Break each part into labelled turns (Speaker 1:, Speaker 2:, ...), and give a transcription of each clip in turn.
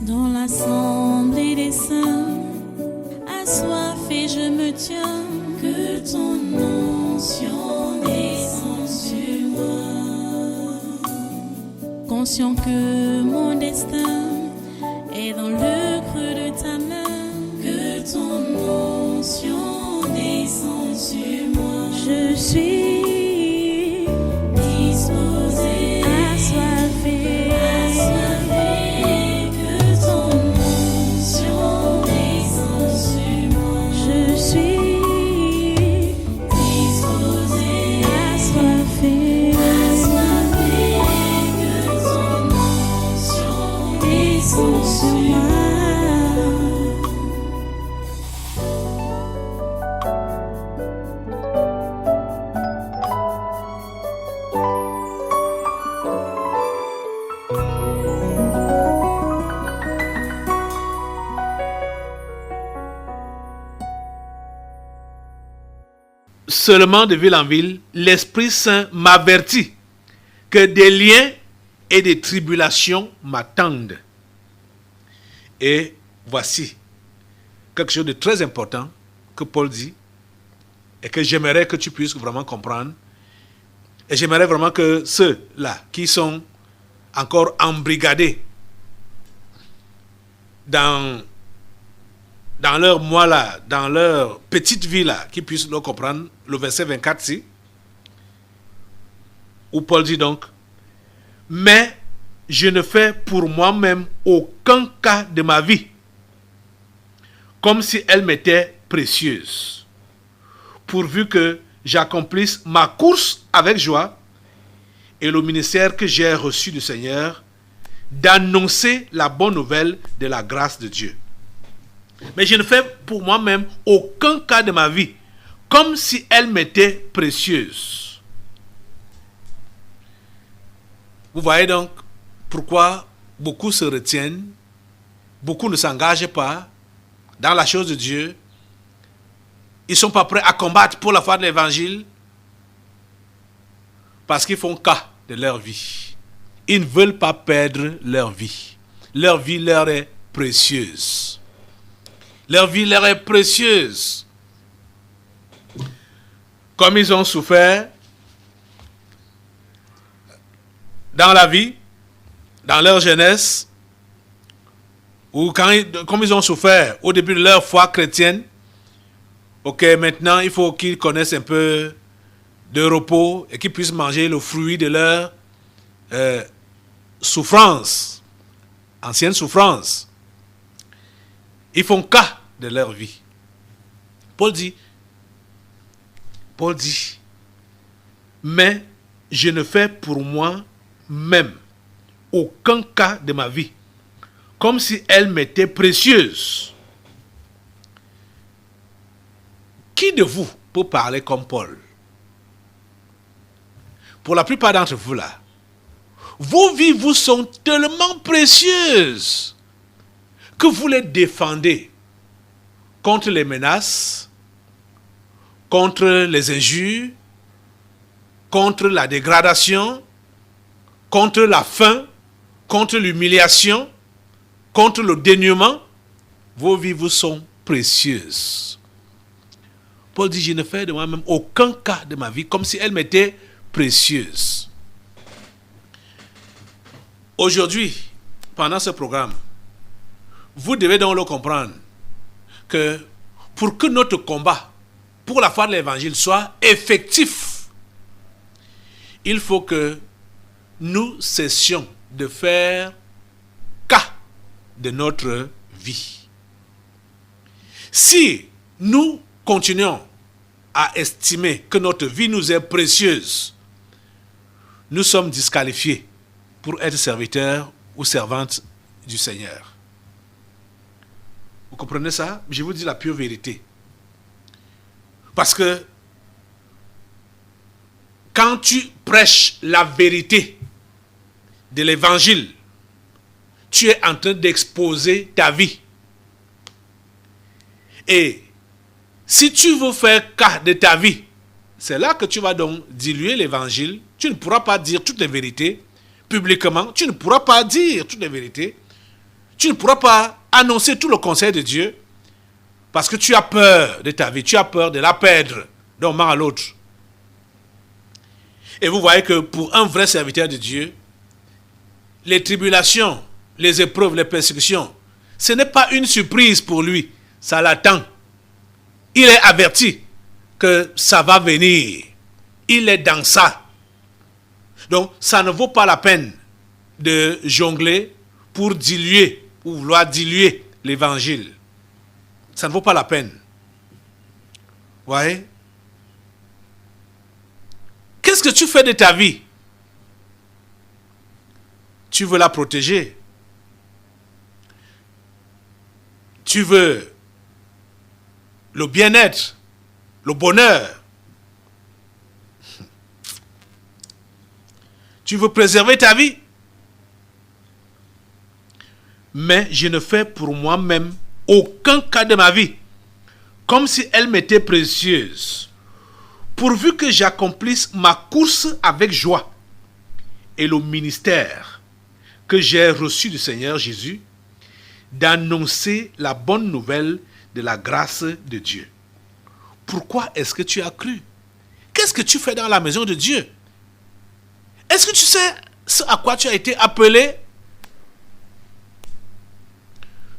Speaker 1: Dans l'assemblée des saints, assoiffé je me tiens, que ton onction descende sur moi. Conscient que mon destin est dans le creux de ta main, que ton onction descende sur moi. Je suis disposé, assoiffé, que ton onction descende sur moi. Je suis disposé, assoiffé, que ton onction descende sur moi.
Speaker 2: Seulement de ville en ville, l'Esprit Saint m'avertit que des liens et des tribulations m'attendent. Et voici quelque chose de très important que Paul dit et que j'aimerais que tu puisses vraiment comprendre. Et j'aimerais vraiment que ceux-là qui sont encore embrigadés dans leur moi là, dans leur petite vie là, qu'ils puissent le comprendre. Le verset 24 où Paul dit donc: mais je ne fais pour moi-même aucun cas de ma vie comme si elle m'était précieuse, pourvu que j'accomplisse ma course avec joie et le ministère que j'ai reçu du Seigneur, d'annoncer la bonne nouvelle de la grâce de Dieu. Mais je ne fais pour moi-même aucun cas de ma vie comme si elle m'était précieuse. Vous voyez donc pourquoi beaucoup se retiennent, beaucoup ne s'engagent pas dans la chose de Dieu. Ils ne sont pas prêts à combattre pour la foi de l'évangile parce qu'ils font cas de leur vie. Ils ne veulent pas perdre leur vie. Leur vie leur est précieuse. Leur vie leur est précieuse. Comme ils ont souffert dans la vie, dans leur jeunesse, ou comme ils ont souffert au début de leur foi chrétienne, ok, maintenant il faut qu'ils connaissent un peu de repos et qu'ils puissent manger le fruit de leur souffrance, ancienne souffrance. Ils font cas de leur vie. Paul dit, mais je ne fais pour moi-même aucun cas de ma vie, comme si elle m'était précieuse. Qui de vous peut parler comme Paul? Pour la plupart d'entre vous là, vos vies vous sont tellement précieuses que vous les défendez contre les menaces, contre les injures, contre la dégradation, contre la faim, contre l'humiliation, contre le dénuement. Vos vies vous sont précieuses. Paul dit, je ne fais de moi-même aucun cas de ma vie comme si elle m'était précieuse. Aujourd'hui, pendant ce programme, vous devez donc le comprendre que pour que notre combat pour la foi de l'évangile soit effectif, il faut que nous cessions de faire cas de notre vie. Si nous continuons à estimer que notre vie nous est précieuse, nous sommes disqualifiés pour être serviteurs ou servantes du Seigneur. Vous comprenez ça? Je vous dis la pure vérité. Parce que quand tu prêches la vérité de l'évangile, tu es en train d'exposer ta vie. Et si tu veux faire cas de ta vie, c'est là que tu vas donc diluer l'évangile. Tu ne pourras pas dire toutes les vérités publiquement. Tu ne pourras pas dire toutes les vérités. Tu ne pourras pas annoncer tout le conseil de Dieu parce que tu as peur de ta vie, tu as peur de la perdre d'un moment à l'autre. Et vous voyez que pour un vrai serviteur de Dieu, les tribulations, les épreuves, les persécutions, ce n'est pas une surprise pour lui, ça l'attend. Il est averti que ça va venir. Il est dans ça. Donc, ça ne vaut pas la peine de jongler pour diluer, ou vouloir diluer l'évangile. Ça ne vaut pas la peine. Vous voyez? Qu'est-ce que tu fais de ta vie? Tu veux la protéger. Tu veux le bien-être, le bonheur. Tu veux préserver ta vie. Mais je ne fais pour moi-même aucun cas de ma vie comme si elle m'était précieuse, pourvu que j'accomplisse ma course avec joie et le ministère que j'ai reçu du Seigneur Jésus, d'annoncer la bonne nouvelle de la grâce de Dieu. Pourquoi est-ce que tu as cru? Qu'est-ce que tu fais dans la maison de Dieu? Est-ce que tu sais ce à quoi tu as été appelé?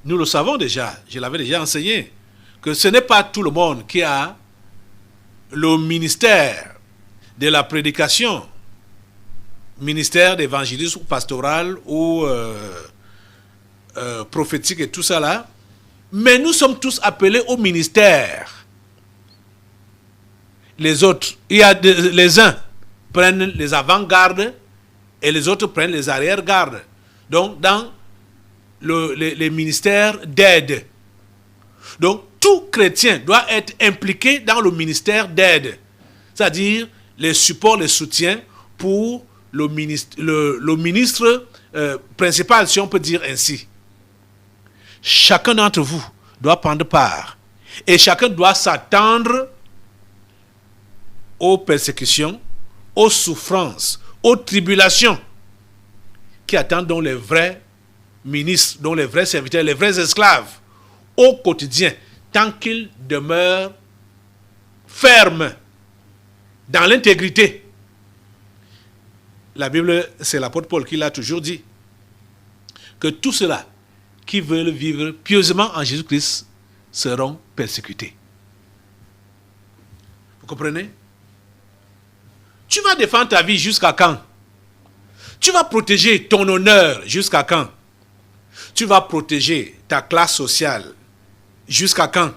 Speaker 2: Nous le savons déjà, je l'avais déjà enseigné, que ce n'est pas tout le monde qui a le ministère de la prédication, ministère d'évangélisme ou pastoral ou prophétique et tout ça là, mais nous sommes tous appelés au ministère. Les autres, les uns prennent les avant-gardes et les autres prennent les arrière-gardes. Donc, dans les ministères d'aide. Donc, tout chrétien doit être impliqué dans le ministère d'aide. C'est-à-dire les supports, les soutiens pour le ministre principal, si on peut dire ainsi. Chacun d'entre vous doit prendre part. Et chacun doit s'attendre aux persécutions, aux souffrances, aux tribulations qui attendent donc les vrais ministres, donc les vrais serviteurs, les vrais esclaves au quotidien, tant qu'ils demeurent fermes dans l'intégrité. La Bible, c'est l'apôtre Paul qui l'a toujours dit, que tous ceux-là qui veulent vivre pieusement en Jésus-Christ seront persécutés. Vous comprenez? Tu vas défendre ta vie jusqu'à quand? Tu vas protéger ton honneur jusqu'à quand? Tu vas protéger ta classe sociale jusqu'à quand?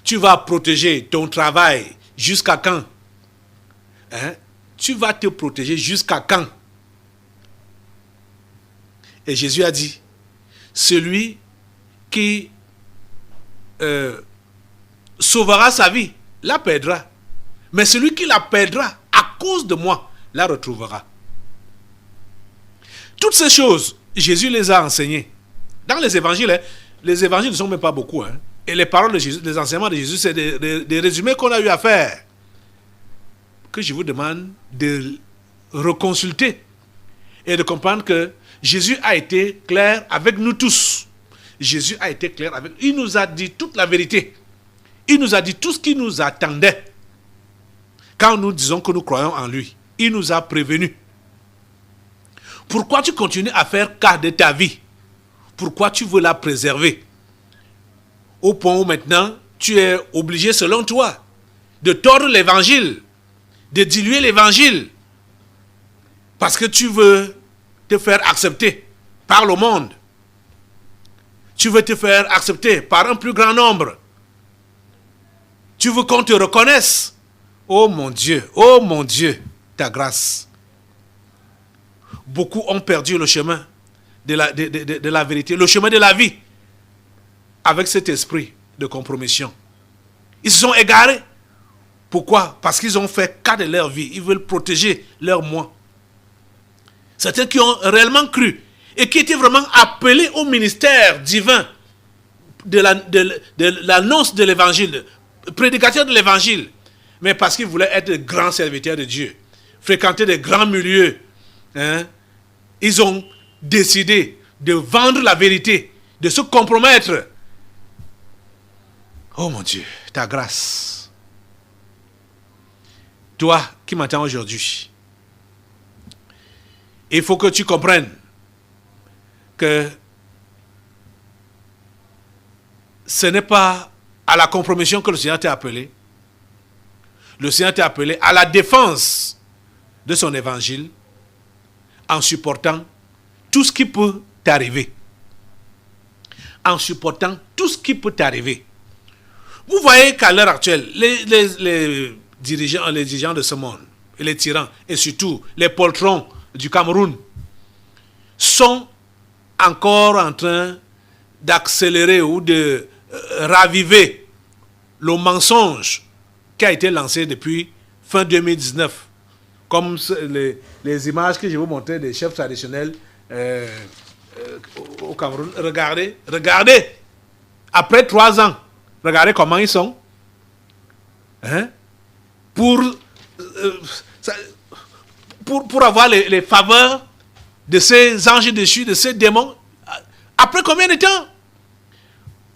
Speaker 2: Tu vas protéger ton travail jusqu'à quand? Tu vas te protéger jusqu'à quand? Et Jésus a dit, celui qui sauvera sa vie, la perdra. Mais celui qui la perdra à cause de moi, la retrouvera. Toutes ces choses, Jésus les a enseignées. Dans les évangiles ne sont même pas beaucoup. Et les paroles de Jésus, les enseignements de Jésus, c'est des résumés qu'on a eu à faire. Que je vous demande de reconsulter et de comprendre que Jésus a été clair avec nous tous. Jésus a été clair avec nous. Il nous a dit toute la vérité. Il nous a dit tout ce qui nous attendait. Quand nous disons que nous croyons en lui, il nous a prévenus. Pourquoi tu continues à faire cas de ta vie? Pourquoi tu veux la préserver? Au point où maintenant, tu es obligé, selon toi, de tordre l'évangile, de diluer l'évangile, parce que tu veux te faire accepter par le monde. Tu veux te faire accepter par un plus grand nombre. Tu veux qu'on te reconnaisse. Oh mon Dieu, ta grâce. Beaucoup ont perdu le chemin de la vérité, le chemin de la vie, avec cet esprit de compromission. Ils se sont égarés. Pourquoi? Parce qu'ils ont fait cas de leur vie. Ils veulent protéger leur moi. Certains qui ont réellement cru et qui étaient vraiment appelés au ministère divin de l'annonce de l'évangile, prédicateurs de l'évangile, mais parce qu'ils voulaient être de grands serviteurs de Dieu, fréquenter de grands milieux, ils ont décidé de vendre la vérité, de se compromettre. Oh mon Dieu, ta grâce. Toi qui m'entends aujourd'hui, il faut que tu comprennes que ce n'est pas à la compromission que le Seigneur t'a appelé. Le Seigneur t'a appelé à la défense de son évangile en supportant tout ce qui peut t'arriver. En supportant tout ce qui peut t'arriver. Vous voyez qu'à l'heure actuelle, les dirigeants de ce monde, et les tyrans, et surtout les poltrons du Cameroun, sont encore en train d'accélérer ou de raviver le mensonge qui a été lancé depuis fin 2019. Comme les images que je vous montrais des chefs traditionnels au Cameroun. Regardez. Après 3 ans, regardez comment ils sont. Hein? Pour avoir les faveurs de ces anges déchus, de ces démons. Après combien de temps?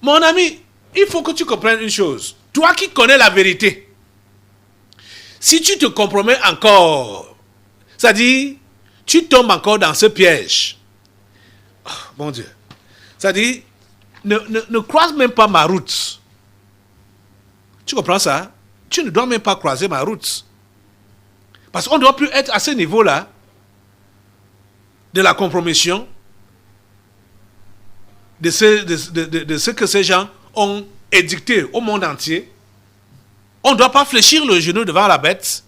Speaker 2: Mon ami, il faut que tu comprennes une chose. Toi qui connais la vérité, si tu te compromets encore, c'est-à-dire, tu tombes encore dans ce piège. Oh, mon Dieu. C'est-à-dire, ne croise même pas ma route. Tu comprends ça? Tu ne dois même pas croiser ma route. Parce qu'on ne doit plus être à ce niveau-là de la compromission de ce que ces gens ont édicté au monde entier. On ne doit pas fléchir le genou devant la bête.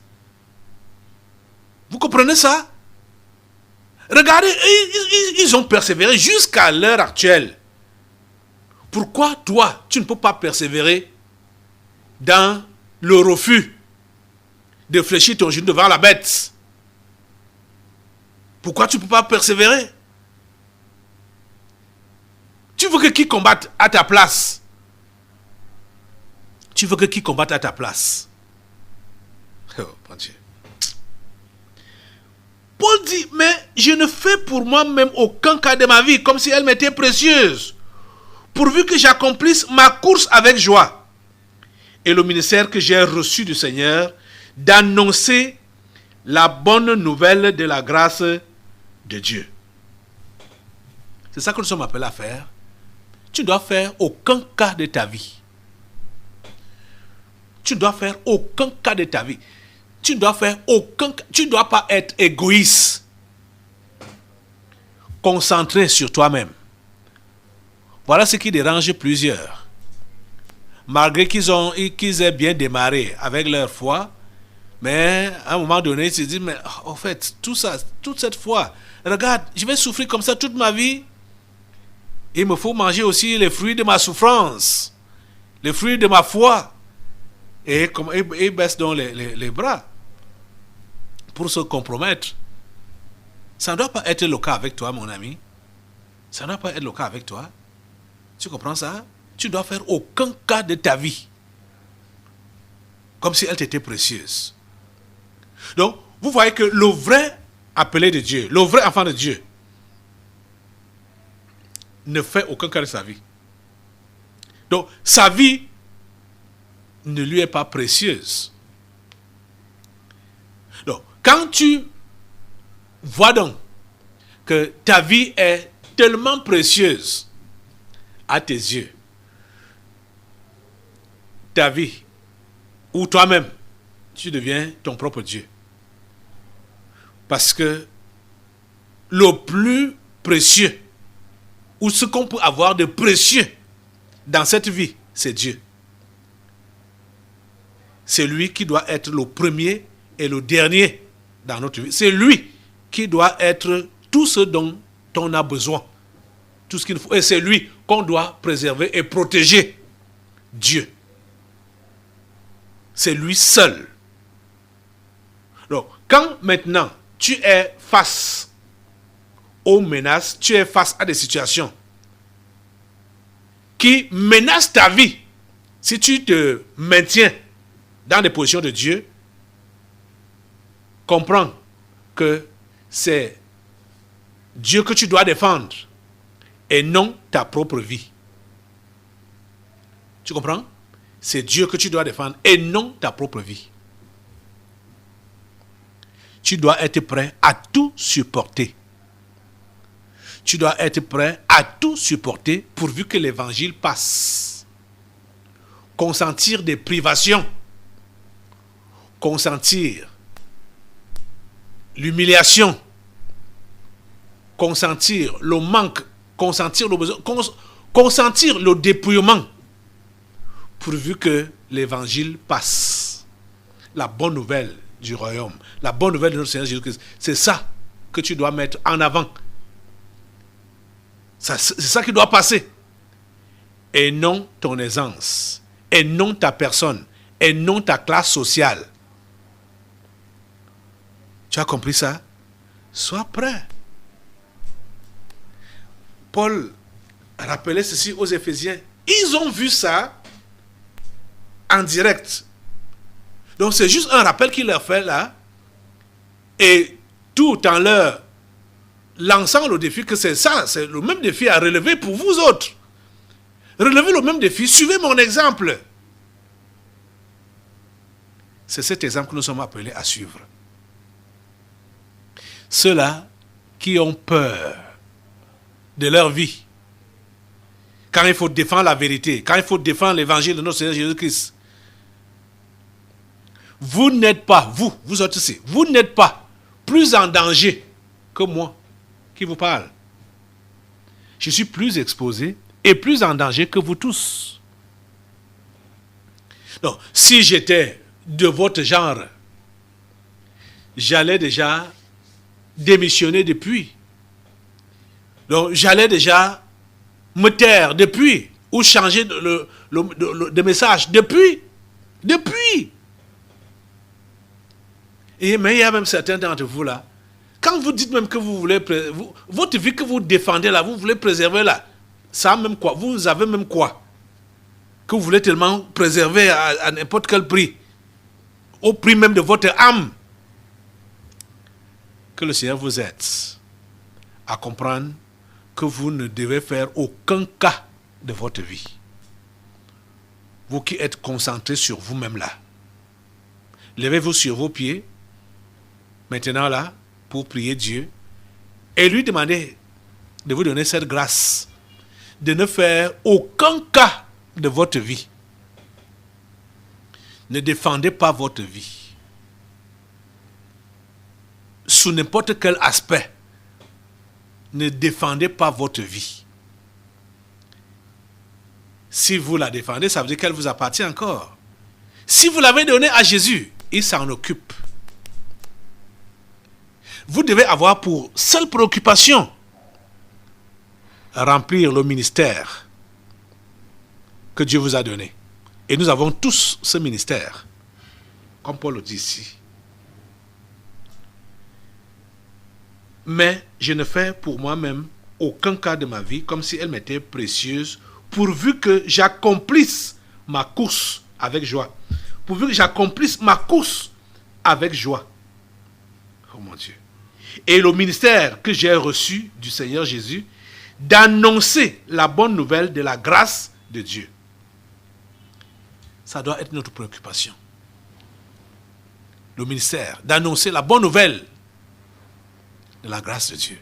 Speaker 2: Vous comprenez ça? Regardez, ils ont persévéré jusqu'à l'heure actuelle. Pourquoi toi, tu ne peux pas persévérer dans le refus de fléchir ton genou devant la bête? Pourquoi tu ne peux pas persévérer? Tu veux que qui combatte à ta place? Tu veux que qui combatte à ta place? Oh, mon Dieu. Paul dit, mais je ne fais pour moi-même aucun cas de ma vie, comme si elle m'était précieuse, pourvu que j'accomplisse ma course avec joie. Et le ministère que j'ai reçu du Seigneur, d'annoncer la bonne nouvelle de la grâce de Dieu. C'est ça que nous sommes appelés à faire. Tu ne dois faire aucun cas de ta vie. Tu ne dois faire aucun cas de ta vie. Tu ne dois faire tu ne dois pas être égoïste. Concentré sur toi-même. Voilà ce qui dérange plusieurs. Malgré qu'ils aient bien démarré avec leur foi, mais à un moment donné, ils se disent, mais en fait, toute cette foi, regarde, je vais souffrir comme ça toute ma vie. Il me faut manger aussi les fruits de ma souffrance, les fruits de ma foi. Et ils baissent donc les bras pour se compromettre. Ça ne doit pas être le cas avec toi, mon ami. Ça ne doit pas être le cas avec toi. Tu comprends ça? Tu ne dois faire aucun cas de ta vie comme si elle t'était précieuse. Donc, vous voyez que le vrai appelé de Dieu, le vrai enfant de Dieu, ne fait aucun cas de sa vie. Donc, sa vie ne lui est pas précieuse. Donc, quand tu vois donc que ta vie est tellement précieuse à tes yeux, ta vie, ou toi-même, tu deviens ton propre Dieu. Parce que le plus précieux, ou ce qu'on peut avoir de précieux dans cette vie, c'est Dieu. C'est lui qui doit être le premier et le dernier dans notre vie. C'est lui qui doit être tout ce dont on a besoin. Tout ce qu'il faut. Et c'est lui qu'on doit préserver et protéger. Dieu. C'est lui seul. Donc, quand maintenant tu es face aux menaces, tu es face à des situations qui menacent ta vie, si tu te maintiens dans des positions de Dieu, comprends que c'est Dieu que tu dois défendre et non ta propre vie. Tu comprends? C'est Dieu que tu dois défendre et non ta propre vie. Tu dois être prêt à tout supporter. Tu dois être prêt à tout supporter pourvu que l'évangile passe. Consentir des privations. Consentir l'humiliation. Consentir le manque. Consentir le besoin. Consentir le dépouillement. Pourvu que l'évangile passe. La bonne nouvelle du royaume. La bonne nouvelle de notre Seigneur Jésus-Christ. C'est ça que tu dois mettre en avant. C'est ça qui doit passer. Et non ton aisance. Et non ta personne. Et non ta classe sociale. Tu as compris ça? Sois prêt. Paul rappelait ceci aux Éphésiens. Ils ont vu ça en direct. Donc c'est juste un rappel qu'il leur fait là. Et tout en leur lançant le défi que c'est ça, c'est le même défi à relever pour vous autres. Relevez le même défi, suivez mon exemple. C'est cet exemple que nous sommes appelés à suivre. Ceux-là qui ont peur de leur vie, quand il faut défendre la vérité, quand il faut défendre l'évangile de notre Seigneur Jésus-Christ, vous n'êtes pas, vous autres ici, vous n'êtes pas plus en danger que moi qui vous parle. Je suis plus exposé et plus en danger que vous tous. Donc, si j'étais de votre genre, j'allais déjà démissionner depuis. Donc, j'allais déjà me taire depuis ou changer de message depuis. Mais il y a même certains d'entre vous là, quand vous dites même que vous voulez, votre vie que vous défendez là, vous voulez préserver là, ça même quoi? Vous avez même quoi? Que vous voulez tellement préserver à n'importe quel prix, au prix même de votre âme. Que le Seigneur vous aide à comprendre que vous ne devez faire aucun cas de votre vie. Vous qui êtes concentrés sur vous-même là, levez-vous sur vos pieds, maintenant là, pour prier Dieu, et lui demander de vous donner cette grâce, de ne faire aucun cas de votre vie. Ne défendez pas votre vie. Sous n'importe quel aspect, ne défendez pas votre vie. Si vous la défendez, ça veut dire qu'elle vous appartient encore. Si vous l'avez donnée à Jésus, il s'en occupe. Vous devez avoir pour seule préoccupation remplir le ministère que Dieu vous a donné. Et nous avons tous ce ministère, comme Paul le dit ici. Mais je ne fais pour moi-même aucun cas de ma vie comme si elle m'était précieuse, pourvu que j'accomplisse ma course avec joie. Pourvu que j'accomplisse ma course avec joie. Oh mon Dieu. Et le ministère que j'ai reçu du Seigneur Jésus, d'annoncer la bonne nouvelle de la grâce de Dieu. Ça doit être notre préoccupation. Le ministère, d'annoncer la bonne nouvelle de la grâce de Dieu.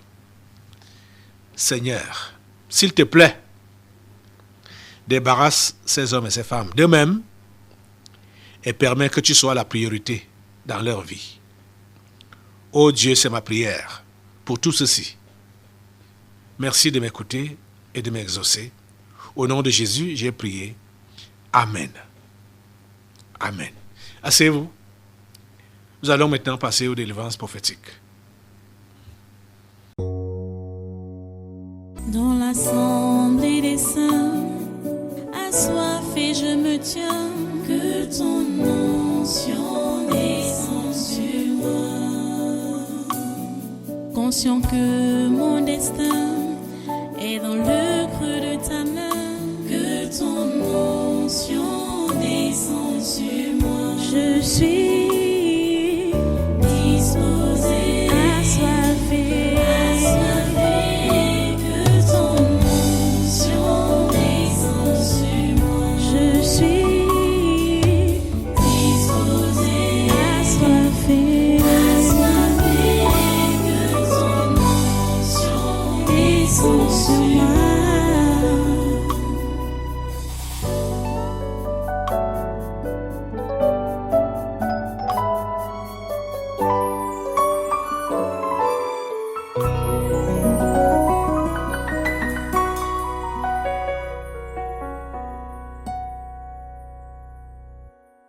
Speaker 2: Seigneur, s'il te plaît, débarrasse ces hommes et ces femmes d'eux-mêmes et permets que tu sois la priorité dans leur vie. Oh Dieu, c'est ma prière pour tout ceci. Merci de m'écouter et de m'exaucer. Au nom de Jésus, j'ai prié. Amen. Amen. Asseyez-vous. Nous allons maintenant passer aux délivrances prophétiques.
Speaker 1: Dans l'assemblée des saints, assoiffé je me tiens, que ton onction descende sur moi. Conscient que mon destin est dans le creux de ta main, que ton onction descende sur moi. Je suis